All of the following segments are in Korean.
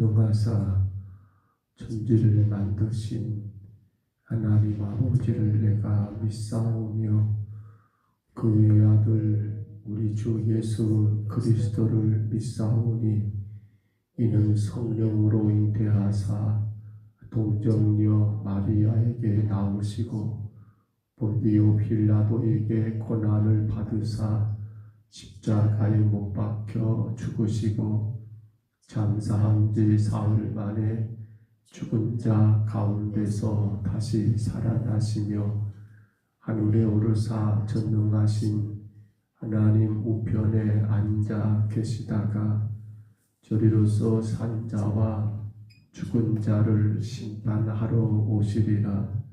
전능하사 천지를 만드신 하나님 아버지를 내가 믿사오며 그 외아들 우리 주 예수 그리스도를 믿사오니 이는 성령으로 잉태하사 동정녀 마리아에게 나오시고 본디오 빌라도에게 고난을 받으사 십자가에 못 박혀 죽으시고 장사한 지 사흘 만에 죽은 자 가운데서 다시 살아나시며 하늘에 오르사 전능하신 하나님 우편에 앉아 계시다가 저리로서 산 자와 죽은 자를 심판하러 오시리라.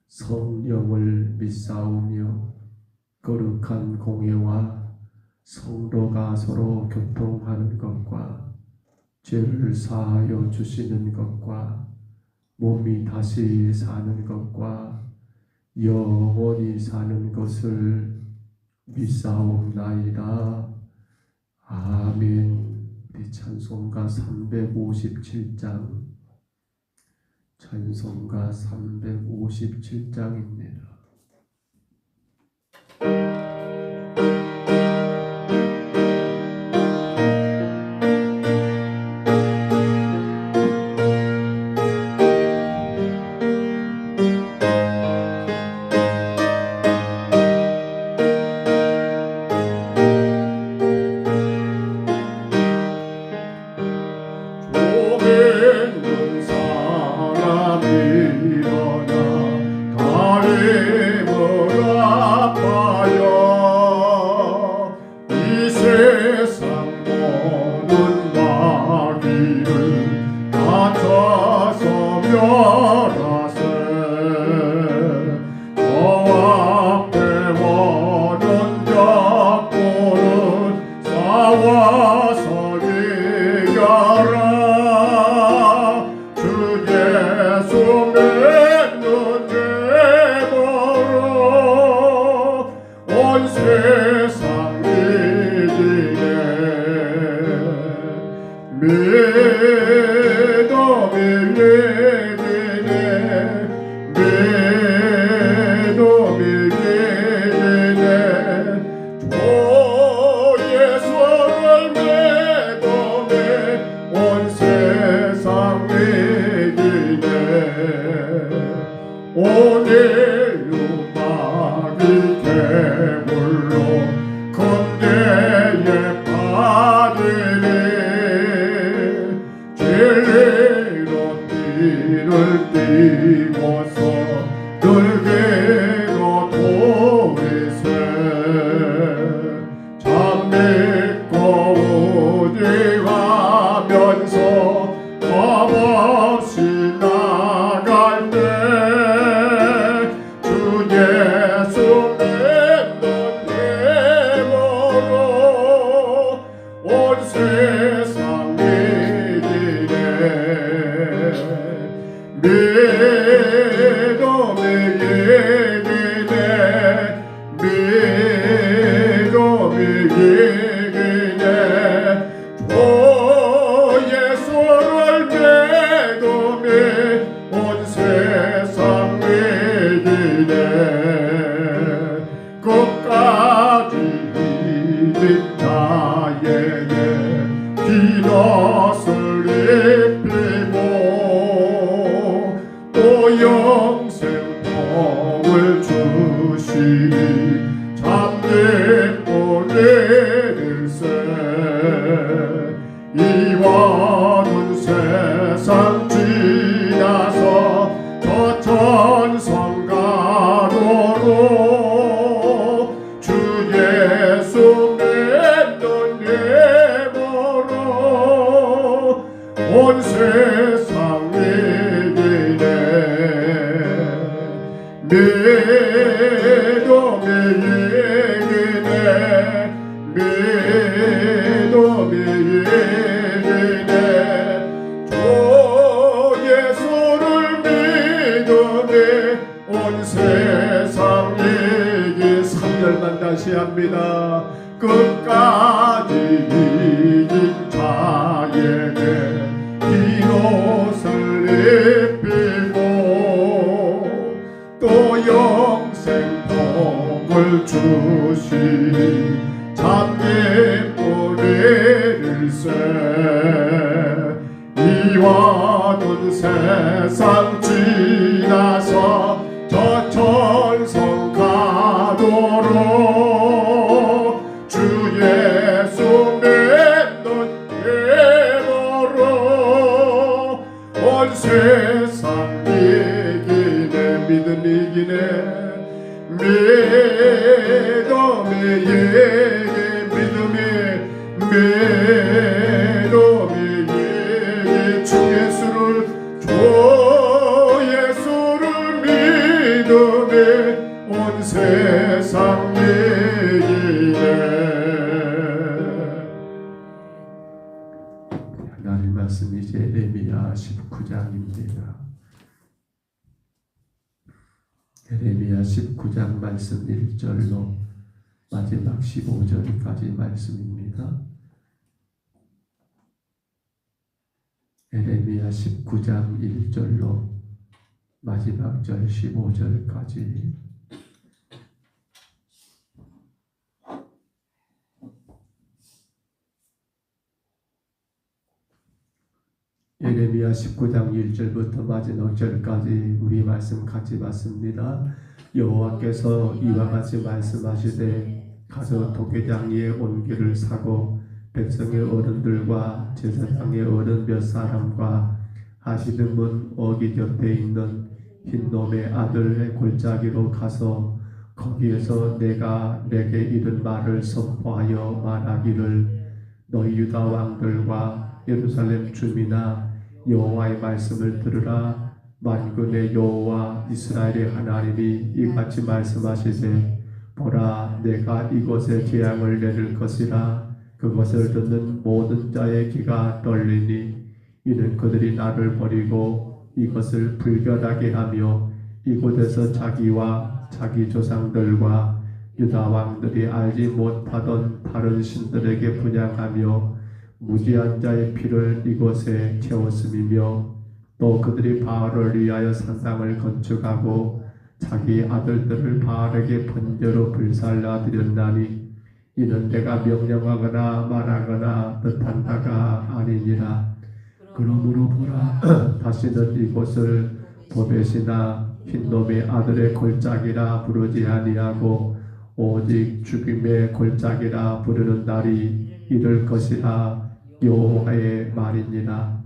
성령을 믿사오며 거룩한 공예와 성도가 서로 교통하는 것과 죄를 사하여 주시는 것과 몸이 다시 사는 것과 영원히 사는 것을 믿사옵나이다. 아멘. 우리 찬송가 357장, 찬송가 357장입니다. 오늘 음악이 대물로 건대에 빠지니 진리로 띠를 띠고서 늘게로 도리세 참 믿고 의지하면서 겁없이 나갈 때 주 예수 믿는 힘으로 온 세상 이기네. 믿음이 이기네. 믿음이 이기네. 오 예수를 믿음이 온 세상 이기네. 끝까지 이긴 자에게 빛옷을 입히고 또 영생복을 주시니 잠짓고 내릴세. 이와는 세상 지나서 저 천성가로로 주 예수 믿는 힘으로 온 세상 이기네. 믿음이 이기네. 믿음이 이기네. 주 예수를 믿음이 온 세상 이긴 3절만 다시 합니다. 끝까지 이긴 자에게 주시 잡게 뿌리를세 이와 돈 세상 지나서 저 천성 가도록 주 예수 맺는 예보로 온 세상 이기네 믿음 이기네 믿음이 주 예수를 믿음에 온 세상 이기네. 하나님 말씀이 예레미야 19장입니다. 예레미야 19장 말씀 1절로 마지막 15절까지 말씀입니다. 예레미야 19장 1절로 마지막 절 15절까지 예레미야 19장 1절부터 마지막 절까지 우리 말씀 같이 봤습니다. 여호와께서 이와 같이 말씀하시되 가서 도계장 위에 온 길을 사고 백성의 어른들과 제사장의 어른 몇 사람과 하시드문 어기 곁에 있는 흰놈의 아들의 골짜기로 가서 거기에서 내가 내게 이른 말을 선포하여 말하기를 너희 유다 왕들과 예루살렘 주민아 여호와의 말씀을 들으라. 만군의 여호와 이스라엘의 하나님이 이같이 말씀하시되 보라 내가 이곳에 재앙을 내릴 것이라. 그것을 듣는 모든 자의 귀가 떨리니 이는 그들이 나를 버리고 이것을 불결하게 하며 이곳에서 자기와 자기 조상들과 유다 왕들이 알지 못하던 다른 신들에게 분향하며 무지한 자의 피를 이곳에 채웠음이며 또 그들이 바알을 위하여 산당을 건축하고 자기 아들들을 바알에게 번제로 불살라 드렸나니 이는 내가 명령하거나 말하거나 뜻한 바가 아니니라. 그러므로 보라 다시는 이곳을 도벳이나 흰놈의 아들의 골짜기라 부르지 아니하고 오직 죽임의 골짜기라 부르는 날이 이를 것이라. 여호와의 말이니라.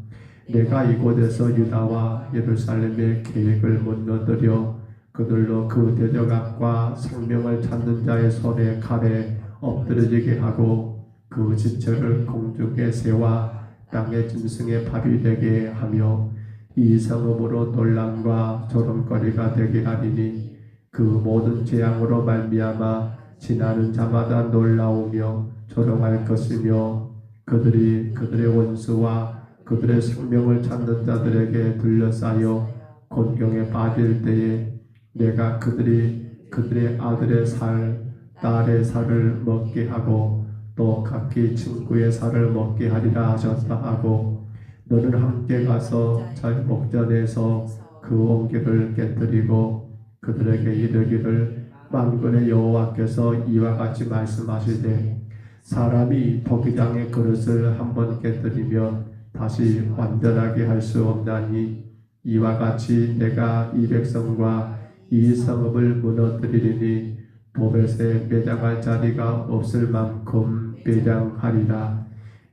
내가 이곳에서 유다와 예루살렘의 계획을 무너뜨려 그들로 그 대적악과 생명을 찾는 자의 손에 칼에 엎드러지게 하고 그 지체를 공중의 새와 땅의 짐승의 밥이 되게 하며 이 성읍으로 논란과 조롱거리가 되게 하리니 그 모든 재앙으로 말미암아 지나는 자마다 놀라우며 조롱할 것이며 그들이 그들의 원수와 그들의 생명을 찾는 자들에게 둘러싸여 곤경에 빠질 때에 내가 그들의 아들의 살, 딸의 살을 먹게 하고 또 각기 친구의 살을 먹게 하리라 하셨다 하고 너는 함께 가서 자기 목전에서 그 옹기를 깨뜨리고 그들에게 이르기를 만군의 여호와께서 이와 같이 말씀하시되 사람이 도기장의 그릇을 한번 깨뜨리면 다시 완전하게 할 수 없나니 이와 같이 내가 이 백성과 이 성읍을 무너뜨리리니 도벳에 매장할 자리가 없을 만큼 매장하리라.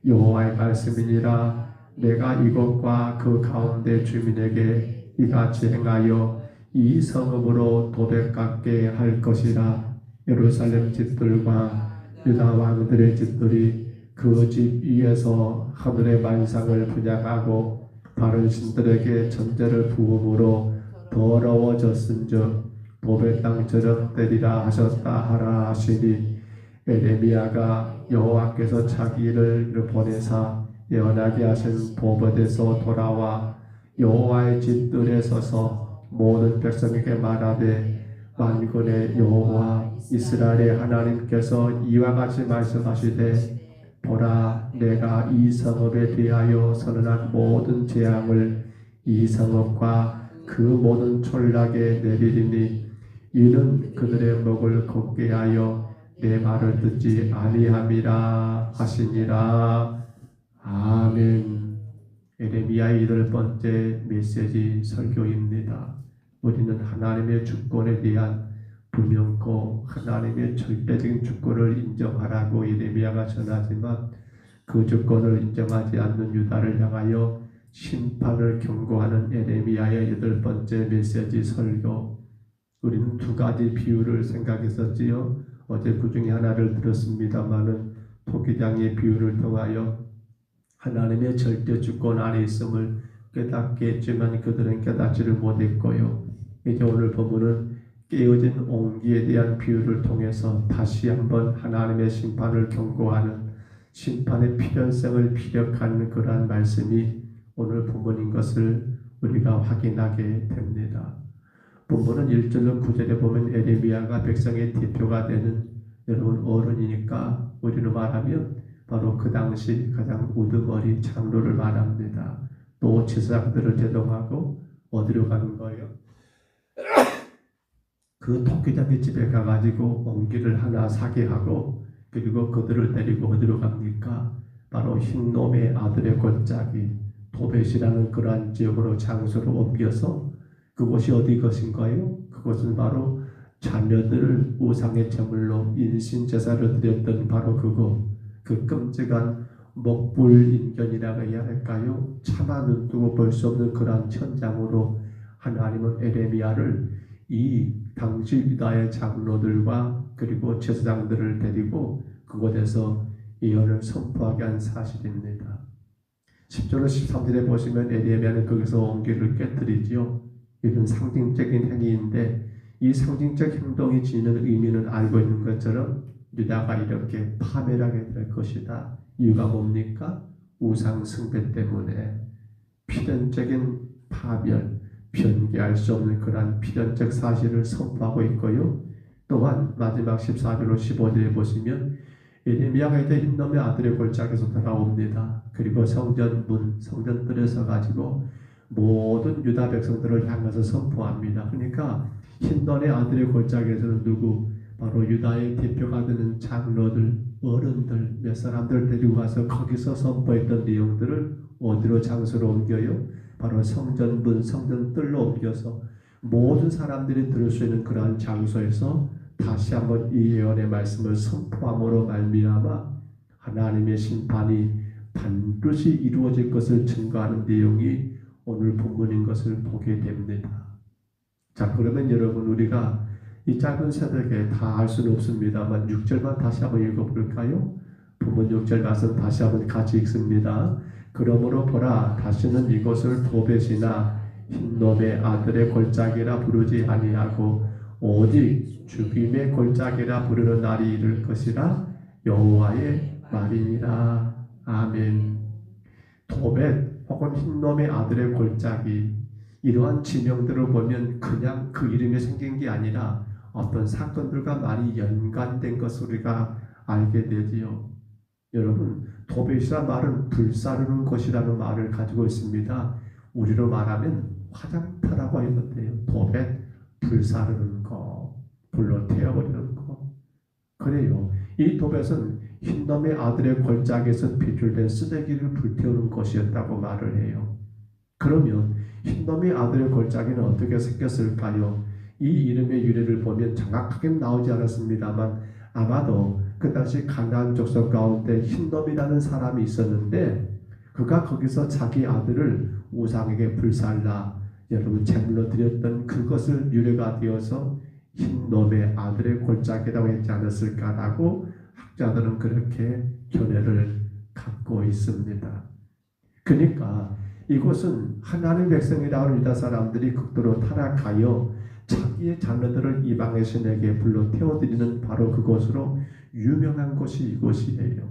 여호와의 말씀이니라. 내가 이곳과 그 가운데 주민에게 이같이 행하여 이 성읍으로 도백 같게 할 것이라. 예루살렘 집들과 유다 왕들의 집들이 그 집 위에서 하늘의 만상을 분양하고 다른 신들에게 전제를 부음으로 더러워졌은즉 도벳 땅처럼 되리라 하셨다 하라 하시니 에레미야가 여호와께서 자기를 보내사 예언하게 하신 보봇에서 돌아와 여호와의 집들에 서서 모든 백성에게 말하되 만군의 여호와 이스라엘의 하나님께서 이와 같이 말씀하시되 보라 내가 이 성읍에 대하여 선언한 모든 재앙을 이 성읍과 그 모든 촌락에 내리리니 이는 그들의 목을 걷게 하여 내 말을 듣지 아니함이라 하시니라. 아멘. 에레미야의 8번째 메시지 설교입니다. 우리는 하나님의 주권에 대한 분명코 하나님의 절대적인 주권을 인정하라고 에레미야가 전하지만 그 주권을 인정하지 않는 유다를 향하여 심판을 경고하는 에레미야의 8번째 메시지 설교. 우리는 두 가지 비유를 생각했었지요. 어제 그 중에 하나를 들었습니다마는 토기장의 비유를 통하여 하나님의 절대 주권 안에 있음을 깨닫게 했지만 그들은 깨닫지를 못했고요. 이제 오늘 본문은 깨어진 옹기에 대한 비유를 통해서 다시 한번 하나님의 심판을 경고하는 심판의 필연성을 피력하는 그러한 말씀이 오늘 본문인 것을 우리가 확인하게 됩니다. 본문은 1절로 9절에 보면 에레미야가 백성의 대표가 되는 여러분 어른이니까 우리로 말하면 바로 그 당시 가장 우두머리 장로를 말합니다. 또 제사장들을 대동하고 어디로 가는 거예요? 그 토끼잡이 집에 가가지고 옹기를 하나 사게 하고 그리고 그들을 데리고 어디로 갑니까? 바로 흰놈의 아들의 골짜기 도벳이라는 그러한 지역으로 장소로 옮겨서 그곳이 어디 것인가요? 그곳은 바로 자녀들을 우상의 제물로 인신제사를 드렸던 바로 그곳, 그 끔찍한 먹불인견이라고 해야 할까요? 차마 눈뜨고 볼 수 없는 그러한 천장으로 하나님은 에레미야를 이 당시 유다의 장로들과 그리고 제사장들을 데리고 그곳에서 예언을 선포하게 한 사실입니다. 10절로 13절에 보시면 에레미야는 거기서 옹기를 깨뜨리지요. 이런 상징적인 행위인데 이 상징적 행동이 지니는 의미는 알고 있는 것처럼 유다가 이렇게 파멸하게 될 것이다. 이유가 뭡니까? 우상 숭배 때문에 필연적인 파멸, 변개할 수 없는 그러한 필연적 사실을 선포하고 있고요. 또한 마지막 14절로 15절에 보시면 에레미야가 이제 흰놈의 아들의 골짜기에서 돌아옵니다. 그리고 성전들에 서가지고 모든 유다 백성들을 향해서 선포합니다. 그러니까 흰놈의 아들의 골짜기에서는 누구? 바로 유다의 대표가 되는 장로들, 어른들, 몇 사람들 데리고 가서 거기서 선포했던 내용들을 어디로 장소로 옮겨요? 바로 성전들로 옮겨서 모든 사람들이 들을 수 있는 그러한 장소에서 다시 한번 이 예언의 말씀을 선포함으로 말미암아 하나님의 심판이 반드시 이루어질 것을 증거하는 내용이 오늘 본문인 것을 보게 됩니다. 자, 그러면 여러분 우리가 이 짧은 새벽에 다 알 수는 없습니다만 6절만 다시 한번 읽어볼까요? 본문 6절 말씀 다시 한번 같이 읽습니다. 그러므로 보라, 다시는 이곳을 도벳이나 흰놈의 아들의 골짜기라 부르지 아니하고 오직 죽임의 골짜기라 부르는 날이 이를 것이라 여호와의 말이니라. 아멘. 도벳 혹은 흰놈의 아들의 골짜기, 이러한 지명들을 보면 그냥 그 이름이 생긴 게 아니라 어떤 사건들과 많이 연관된 것을 우리가 알게 되지요. 여러분, 도벳이란 말은 불사르는 것이라는 말을 가지고 있습니다. 우리로 말하면 화장터라고 하는데요. 도벳, 불사르는 거, 불로 태워버리는 거. 그래요. 이 도벳은 흰놈의 아들의 골짜기에서 배출된 쓰레기를 불태우는 것이었다고 말을 해요. 그러면 흰놈의 아들의 골짜기는 어떻게 생겼을까요? 이 이름의 유래를 보면 정확하게 나오지 않았습니다만 아마도 그 당시 가나안 족속 가운데 흰놈이라는 사람이 있었는데 그가 거기서 자기 아들을 우상에게 불살라 여러분 제물로 드렸던 그것을 유래가 되어서 흰놈의 아들의 골짜기라고 했지 않았을까라고 학자들은 그렇게 견해를 갖고 있습니다. 그러니까 이곳은 하나님의 백성이라고 하는 유다 사람들이 극도로 타락하여 자기의 자녀들을 이방의 신에게 불러 태워드리는 바로 그곳으로 유명한 곳이 이곳이에요.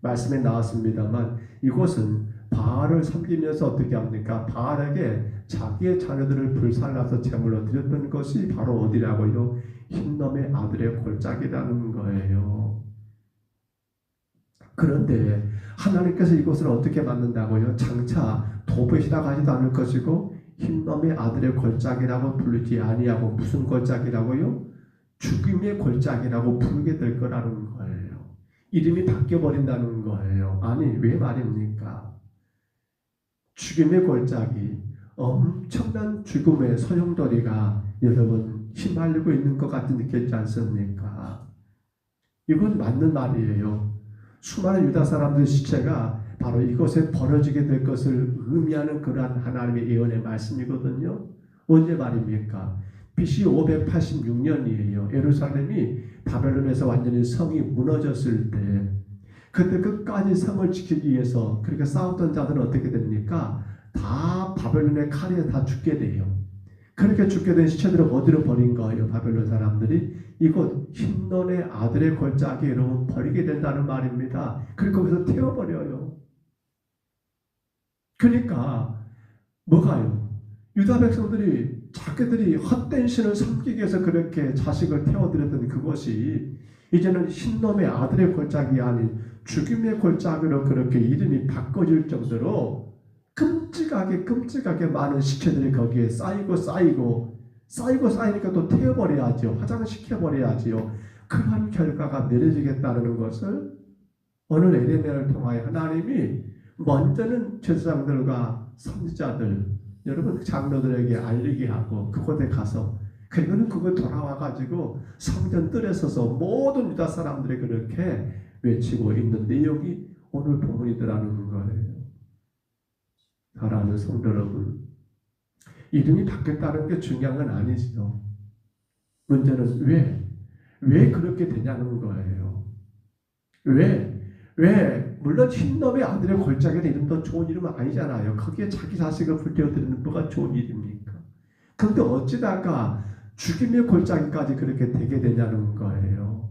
말씀에 나왔습니다만 이곳은 바알을 섬기면서 어떻게 합니까? 바알에게 자기의 자녀들을 불살라서 제물로 드렸던 것이 바로 어디라고요? 흰놈의 아들의 골짜기라는 거예요. 그런데 하나님께서 이곳을 어떻게 만든다고요? 장차 도벳이라고 하지도 않을 것이고 흰놈의 아들의 골짜기라고 부르지 아니하고 무슨 골짜기라고요? 죽음의 골짜기라고 부르게 될 거라는 거예요. 이름이 바뀌어버린다는 거예요. 아니 왜 말입니까? 죽음의 골짜기, 엄청난 죽음의 소용돌이가 여러분 휘말리고 있는 것 같이 느꼈지 않습니까? 이건 맞는 말이에요. 수많은 유다 사람들의 시체가 바로 이곳에 벌어지게 될 것을 의미하는 그러한 하나님의 예언의 말씀이거든요. 언제 말입니까? BC 586년이에요. 예루살렘이 바벨론에서 완전히 성이 무너졌을 때 그때 끝까지 성을 지키기 위해서 그렇게 싸웠던 자들은 어떻게 됩니까? 다 바벨론의 칼에 다 죽게 돼요. 그렇게 죽게 된 시체들을 어디로 버린 거예요? 바벨론 사람들이 이곳 흰논의 아들의 골짜기에 여러분 버리게 된다는 말입니다. 그리고 거기서 태워버려요. 그러니까 뭐가요? 유다 백성들이 자기들이 헛된 신을 섬기기 위해서 그렇게 자식을 태워드렸던 그것이 이제는 흰놈의 아들의 골짜기 아닌 죽임의 골짜기로 그렇게 이름이 바꿔질 정도로 끔찍하게 많은 시체들이 거기에 쌓이니까 또 태워버려야죠. 화장시켜버려야지요. 그런 결과가 내려지겠다는 것을 오늘 에레미야를 통하여 하나님이 먼저는 제사장들과 선지자들 여러분 장로들에게 알리게 하고 그곳에 가서 그리고는 그거 돌아와가지고 성전 뜰에 서서 모든 유다 사람들이 그렇게 외치고 있는 내용이 오늘 본문이더라는 거예요. 사랑하는 성도 여러분, 이름이 바뀌었다는 게 중요한 건 아니지요. 문제는 왜 그렇게 되냐는 거예요. 왜 물론 흰놈의 아들의 골짜기는 이름도 좋은 이름은 아니잖아요. 거기에 자기 자식을 불태워드리는 뭐가 좋은 일입니까? 그런데 어찌다가 죽임의 골짜기까지 그렇게 되게 되냐는 거예요.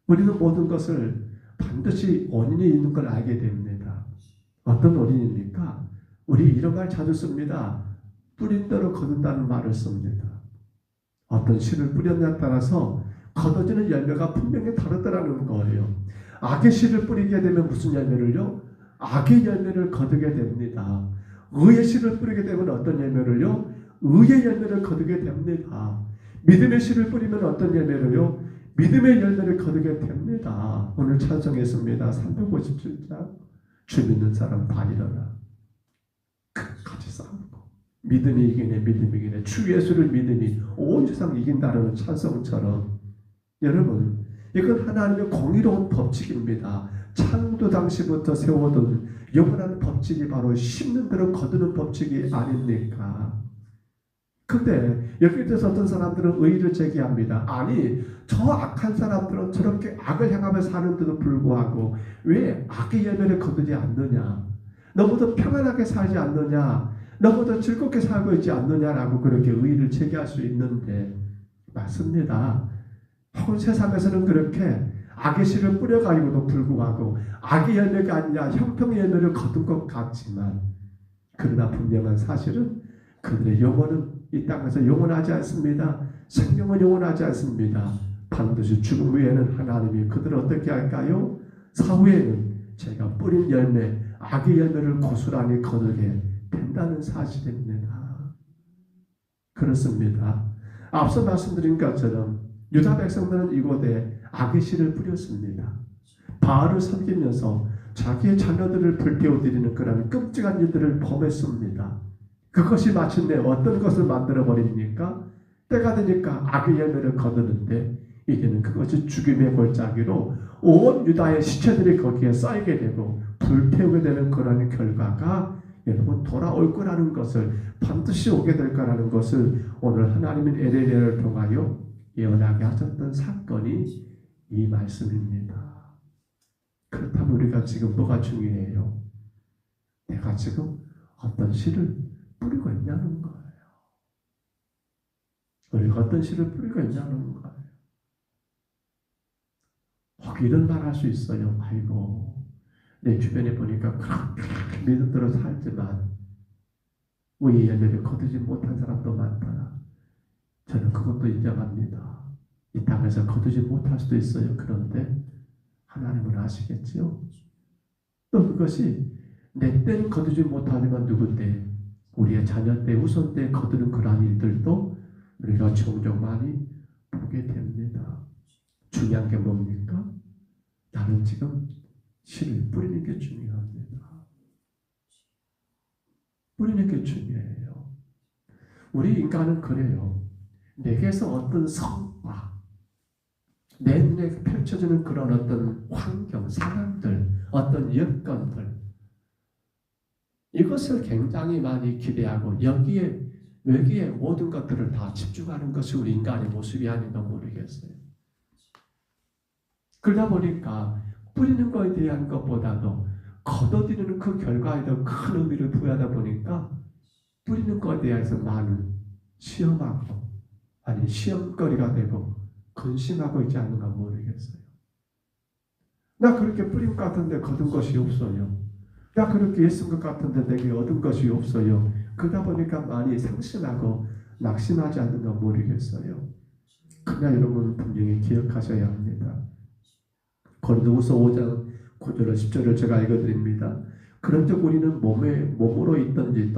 우리는 모든 것을 반드시 원인이 있는 걸 알게 됩니다. 어떤 원인입니까? 우리 이런 말 자주 씁니다. 뿌린 대로 거둔다는 말을 씁니다. 어떤 씨를 뿌렸냐에 따라서 거둬지는 열매가 분명히 다르더라는 거예요. 악의 씨를 뿌리게 되면 무슨 열매를요? 악의 열매를 거두게 됩니다. 의의 씨를 뿌리게 되면 어떤 열매를요? 의의 열매를 거두게 됩니다. 믿음의 씨를 뿌리면 어떤 열매를요? 믿음의 열매를 거두게 됩니다. 오늘 찬송했습니다. 357장 주 믿는 사람 다 일어나 같이 싸우고 믿음이 이기네 믿음이 이기네 주 예수를 믿으니 온 세상 이긴다는 찬송처럼 여러분 이건 하나님의 공의로운 법칙입니다. 창조 당시부터 세워둔 영원한 법칙이 바로 심는 대로 거두는 법칙이 아닙니까? 근데 여기에 대해서 어떤 사람들은 의의를 제기합니다. 아니 저 악한 사람들은 저렇게 악을 행하며 사는데도 불구하고 왜 악의 열매를 거두지 않느냐? 너무도 평안하게 살지 않느냐? 너무도 즐겁게 살고 있지 않느냐라고 그렇게 의의를 제기할 수 있는데 맞습니다. 온 세상에서는 그렇게 악의 씨를 뿌려가지고도 불구하고 악의 열매가 아니라 형통의 열매를 거둔 것 같지만 그러나 분명한 사실은 그들의 영혼은 이 땅에서 영원하지 않습니다. 생명은 영원하지 않습니다. 반드시 죽음 후에는 하나님이 그들을 어떻게 할까요? 사후에는 제가 뿌린 열매, 악의 열매를 고스란히 거두게 된다는 사실입니다. 그렇습니다. 앞서 말씀드린 것처럼 유다 백성들은 이곳에 악의 씨를 뿌렸습니다. 바알을 섬기면서 자기의 자녀들을 불태워드리는 그런 끔찍한 일들을 범했습니다. 그것이 마침내 어떤 것을 만들어버립니까? 때가 되니까 악의 열매를 거두는데 이제는 그것이 죽임의 골짜기로 온 유다의 시체들이 거기에 쌓이게 되고 불태우게 되는 그런 결과가 여러분 돌아올 거라는 것을 반드시 오게 될 거라는 것을 오늘 하나님은 에레미야를 통하여 예언하게 하셨던 사건이 이 말씀입니다. 그렇다면 우리가 지금 뭐가 중요해요? 내가 지금 어떤 씨를 뿌리고 있냐는 거예요. 우리가 어떤 씨를 뿌리고 있냐는 거예요. 혹 이런 말 할 수 있어요. 아이고 내 주변에 보니까 그렇게 믿음대로 살지만 의의 열매를 거두지 못한 사람도 많더라. 저는 그것도 인정합니다. 이 땅에서 거두지 못할 수도 있어요. 그런데 하나님은 아시겠지요? 또 그것이 내 때는 거두지 못하지만 누군데 우리의 자녀 때, 후손 때 거두는 그러한 일들도 우리가 종종 많이 보게 됩니다. 중요한 게 뭡니까? 나는 지금 씨를 뿌리는 게 중요합니다. 뿌리는 게 중요해요. 우리 인간은 그래요. 내게서 어떤 성과, 내 눈에 펼쳐지는 그런 어떤 환경, 상황들, 어떤 여건들, 이것을 굉장히 많이 기대하고 여기에 모든 것들을 다 집중하는 것이 우리 인간의 모습이 아닌가 모르겠어요. 그러다 보니까 뿌리는 것에 대한 것보다도 거둬들이는 그 결과에 더 큰 의미를 부여하다 보니까 뿌리는 것에 대해서 많은 시험하고 아니 시험거리가 되고 근심하고 있지 않는가 모르겠어요. 나 그렇게 뿌린 것 같은데 거둔 것이 없어요. 나 그렇게 예쓴 것 같은데 내게 얻은 것이 없어요. 그러다 보니까 많이 상심하고 낙심하지 않는가 모르겠어요. 그러나 여러분 분명히 기억하셔야 합니다. 고린도후서 5장 9절과 10절을 제가 읽어드립니다. 그런즉 우리는 몸으로 있든지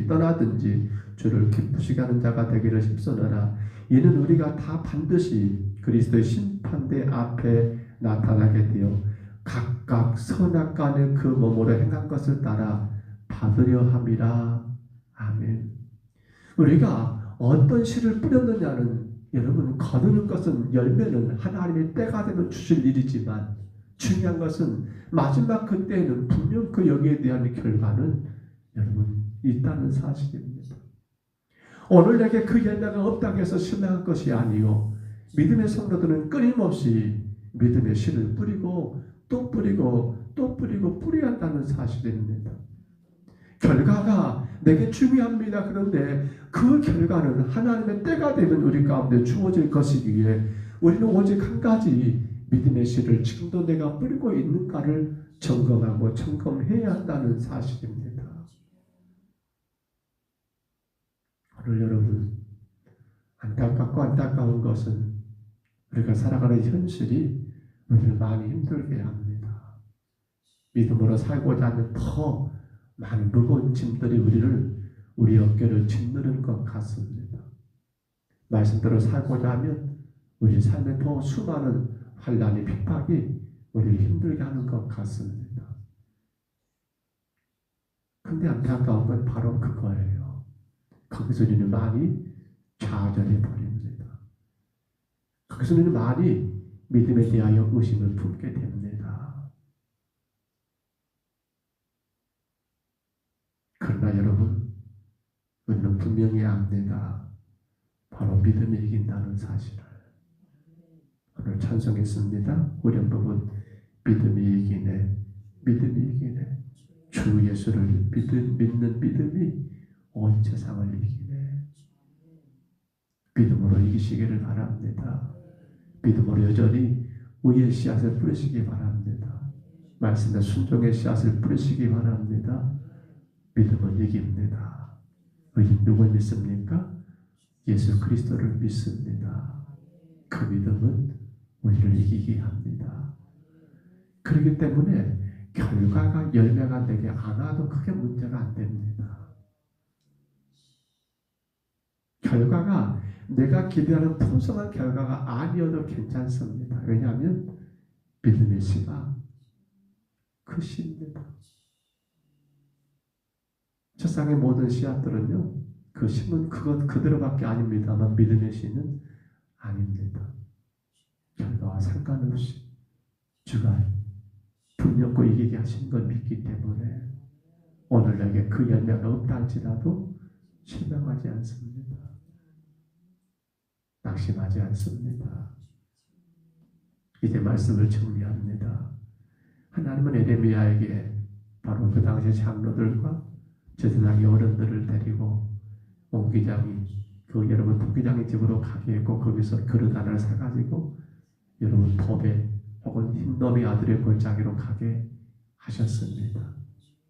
떠나든지 주를 기쁘시게 하는 자가 되기를 힘쓰노라. 이는 우리가 다 반드시 그리스도의 심판대 앞에 나타나게 되어 각각 선악간에 그 몸으로 행한 것을 따라 받으려 함이라. 아멘. 우리가 어떤 씨를 뿌렸느냐는 여러분 거두는 것은 열매는 하나님의 때가 되면 주실 일이지만 중요한 것은 마지막 그때에는 분명 그 여기에 대한 결과는 여러분 있다는 사실입니다. 오늘 내게 그 열매가 없다고 해서 실망한 것이 아니요 믿음의 성도들은 끊임없이 믿음의 씨를 뿌리고 또 뿌리고 또 뿌리고 뿌려야 한다는 사실입니다. 결과가 내게 중요합니다. 그런데 그 결과는 하나님의 때가 되면 우리 가운데 주어질 것이기에 우리는 오직 한 가지 믿음의 씨를 지금도 내가 뿌리고 있는가를 점검하고 점검해야 한다는 사실입니다. 오늘 여러분 안타깝고 안타까운 것은 우리가 살아가는 현실이 우리를 많이 힘들게 합니다. 믿음으로 살고자 하면 더 많은 무거운 짐들이 우리 어깨를 짓누르는 것 같습니다. 말씀대로 살고자 하면 우리 삶에 더 수많은 환난의 핍박이 우리를 힘들게 하는 것 같습니다. 근데 안타까운 건 바로 그거예요. 거기서 우리는 많이 좌절해 버립니다. 거기서 우리는 많이 믿음에 대하여 의심을 품게 됩니다. 그러나 여러분, 우리는 분명히 압니다. 바로 믿음이 이긴다는 사실을. 오늘 찬송했습니다. 후렴 부분 믿음이 이기네, 믿음이 이기네. 주 예수를 믿는 믿음이 온 세상을 이기네. 믿음으로 이기시기를 바랍니다. 믿음으로 여전히 의의 씨앗을 뿌리시기 바랍니다. 말씀에 순종의 씨앗을 뿌리시기 바랍니다. 믿음은 이깁니다. 의인 누굴 믿습니까? 예수 그리스도를 믿습니다. 그 믿음은 우리를 이기게 합니다. 그렇기 때문에 결과가 열매가 되게 안 와도 크게 문제가 안 됩니다. 결과가 내가 기대하는 풍성한 결과가 아니어도 괜찮습니다. 왜냐하면 믿음의 씨가 그 씨입니다. 세상의 모든 씨앗들은요, 그 심은 그것 그대로밖에 아닙니다만 믿음의 씨는 아닙니다. 결과와 상관없이 주가 분명코 이기게 하신 걸 믿기 때문에 오늘 내게 그 열매가 없다 할지라도 실망하지 않습니다. 낙심하지 않습니다. 이제 말씀을 정리합니다. 하나님은 에레미야에게 바로 그 당시 장로들과 제사장의 어른들을 데리고 옹기장이 여러분 토기장의 집으로 가게 했고 거기서 그릇 하나를 사가지고 여러분 법에 혹은 흰놈의 아들의 골짜기로 가게 하셨습니다.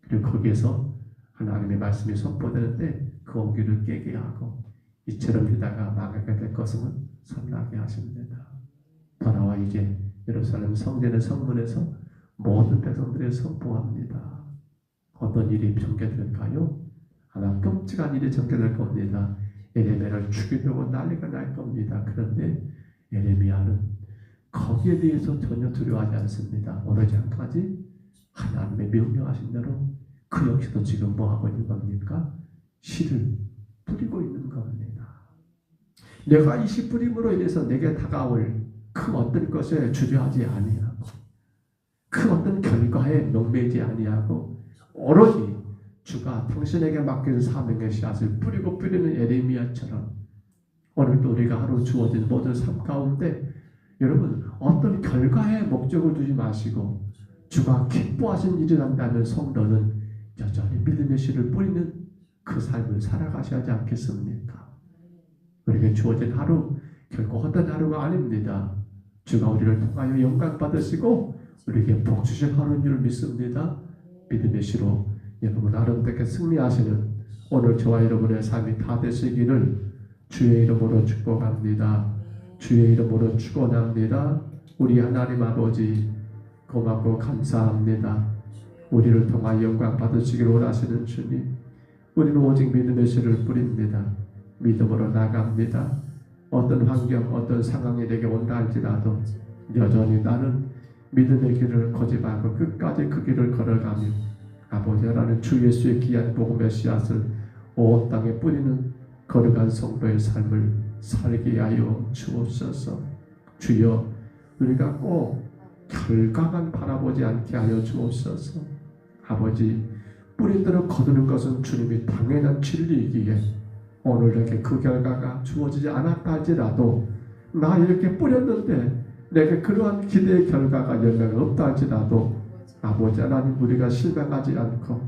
그리고 거기에서 하나님의 말씀이 선포되는데 그 옹기를 깨게 하고 이처럼 유다가 망하게 될 것을 선나게 하십니다. 돌아와 이제 예루살렘 성전의 성문에서 모든 백성들이 선포합니다. 어떤 일이 전개될까요? 아마 끔찍한 일이 전개될 겁니다. 예레미야를 죽이려고 난리가 날 겁니다. 그런데 예레미야는 거기에 대해서 전혀 두려워하지 않습니다. 오로지 한 가지, 하나님의 명령하신 대로 그 역시도 지금 뭐 하고 있는 겁니까? 씨를 뿌리고 있는 겁니다. 내가 이 씨 뿌림으로 인해서 내게 다가올 그 어떤 것에 주저하지 아니하고 그 어떤 결과에 명매지 아니하고 오로지 주가 당신에게 맡긴 사명의 씨앗을 뿌리고 뿌리는 예레미야처럼 오늘도 우리가 하루 주어진 모든 삶 가운데 여러분 어떤 결과에 목적을 두지 마시고 주가 기뻐하신 일이 난다면 성도는 여전히 믿음의 씨를 뿌리는 그 삶을 살아가셔야 하지 않겠습니까? 우리에게 주어진 하루 결코 헛된 하루가 아닙니다. 주가 우리를 통하여 영광 받으시고 우리에게 복 주실 하루인 줄 믿습니다. 믿음의 씨로 여러분 아름답게 승리하시는 오늘 저와 여러분의 삶이 다 되시기를 주의 이름으로 축복합니다. 주의 이름으로 축원합니다. 우리 하나님 아버지 고맙고 감사합니다. 우리를 통하여 영광 받으시기를 원하시는 주님, 우리는 오직 믿음의 씨를 뿌립니다. 믿음으로 나갑니다. 어떤 환경, 어떤 상황이 내게 온다 할지라도 여전히 나는 믿음의 길을 거짓말고 끝까지 그 길을 걸어가며 아버지 하나님 주 예수의 귀한 복음의 씨앗을 온 땅에 뿌리는 거룩한 성도의 삶을 살게 하여 주옵소서. 주여 우리가 꼭 결과만 바라보지 않게 하여 주옵소서. 아버지 뿌린 대로 거두는 것은 주님이 당연한 진리이기에 오늘에게 그 결과가 주어지지 않았다 할지라도 나 이렇게 뿌렸는데 내게 그러한 기대의 결과가 연락이 없다 할지라도 아버지 하나님 우리가 실망하지 않고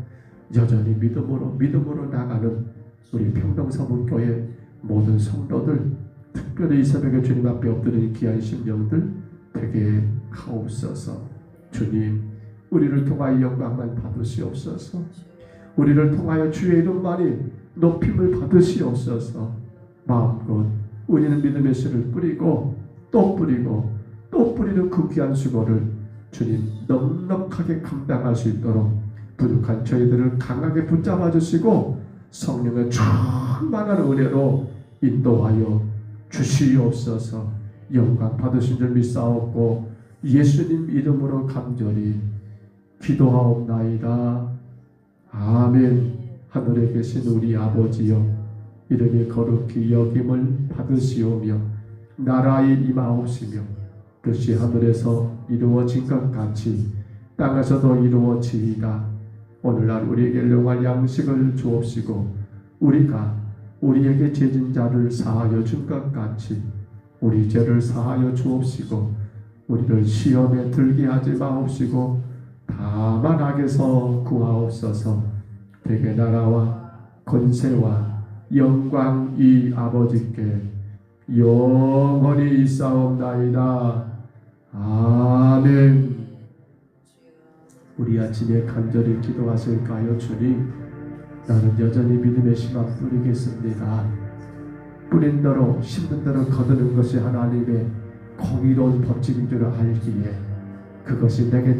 여전히 믿음으로 나가는 우리 평동서문교회 모든 성도들 특별히 이 새벽에 주님 앞에 엎드린 귀한 심령들 되게 하옵소서. 주님 우리를 통하여 영광만 받으시옵소서. 우리를 통하여 주의 이름만이 높임을 받으시옵소서. 마음껏 우리는 믿음의 씨를 뿌리고 또 뿌리는 그 귀한 수고를 주님 넉넉하게 감당할 수 있도록 부족한 저희들을 강하게 붙잡아 주시고 성령의 충만한 은혜로 인도하여 주시옵소서. 영광 받으신 줄 믿사옵고 예수님 이름으로 간절히 기도하옵나이다. 아멘. 하늘에 계신 우리 아버지여, 이름이 거룩히 여김을 받으시오며 나라의 임하옵시며 뜻이 하늘에서 이루어진 것 같이 땅에서도 이루어지이다. 오늘날 우리에게 일용할 양식을 주옵시고 우리가 우리에게 죄진 자를 사하여 준 것 같이 우리 죄를 사하여 주옵시고 우리를 시험에 들게 하지 마옵시고 다만 악에서 구하옵소서. 대개 나라와 권세와 영광이 아버지께 영원히 있사옵나이다. 아멘. 우리 아침에 간절히 기도하실까요? 주님, 나는 여전히 믿음의 씨만 뿌리겠습니다. 뿌린 대로 심는 대로 거두는 것이 하나님의 공의로운 법칙인 줄 알기에 그것이 내게